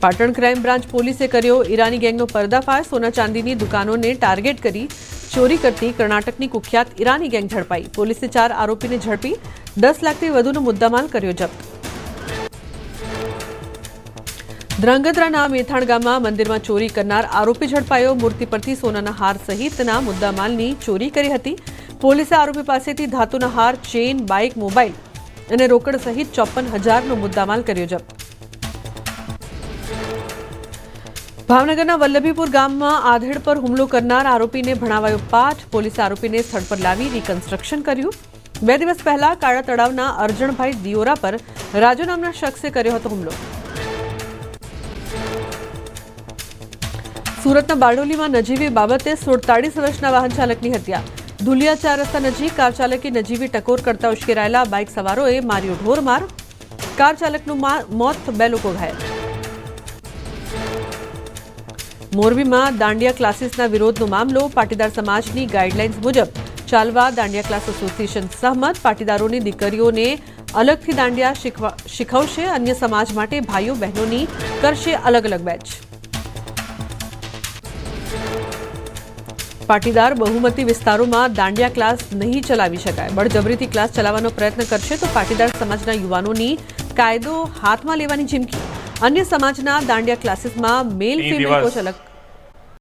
Patan crime branch પોલીસે કર્યો ઈરાની ગેંગનો પર્દાફાશ। સોના ચાંદીની દુકાનોને ટાર્ગેટ કરી ચોરી કરતી કર્ણાટકની કુખ્યાત ઈરાની ગેંગ ઝડપાઈ। પોલીસે 4 આરોપીને ઝડપી 10 લાખથી વધુનો મુદ્દામાલ કર્યો જપ્ત। ધ્રાંગધ્રાના મેથાણ ગામમાં મંદિરમાં ચોરી કરનાર આરોપી ઝડપાયો। મૂર્તિ પરથી સોનાના હાર સહિતના મુદ્દામાલની ચોરી કરી હતી। પોલીસે આરોપી પાસેથી ધાતુના હાર, ચેન, બાઇક, મોબાઈલ અને રોકડ સહિત 54,000નો મુદ્દામાલ કર્યો જપ્ત। ભાવનગરના વલ્લભીપુર ગામમાં આધેડ પર હુમલો કરનાર આરોપીને ભણાવાયો પાઠ। પોલીસે આરોપીને સ્થળ પર લાવી રિકન્સ્ટ્રક્શન કર્યું। 2 દિવસ પહેલા કાળા તળાવના અર્જણભાઈ દિયોરા પર રાજુ નામના શખ્સે કર્યો હતો હુમલો। સુરતના બારડોલીમાં નજીવી બાબતે 47 વર્ષના વાહન ચાલકની હત્યા। ધુલિયા 4 રસ્તા નજીક કાર ચાલકે નજીવી ટકોર કરતા ઉશ્કેરાયેલા બાઇક સવારોએ માર્યો ઢોરમાર। કાર ચાલકનું મોત, 2 લોકો ઘાયલ। મોરબીમાં દાંડિયા ક્લાસીસના વિરોધનો મામલો। પાટીદાર સમાજની ગાઈડલાઇન્સ મુજબ ચાલવા દાંડિયા ક્લાસ એસોસિએશન સહમત। પાટીદારોની દીકરીઓને અલગથી દાંડિયા શીખવશે। અન્ય સમાજ માટે ભાઈઓ બહેનોની કરશે અલગ અલગ બેચ। પાટીદાર બહુમતી વિસ્તારોમાં દાંડિયા ક્લાસ નહીં ચલાવી શકાય। બળજબરીથી ક્લાસ ચલાવવાનો પ્રયત્ન કરશે તો પાટીદાર સમાજના યુવાનોની કાયદો હાથમાં લેવાની ચીમકી। અન્ય સમાજના દાંડિયા ક્લાસીસમાં મેલ ફિમેલ કોચ અલગ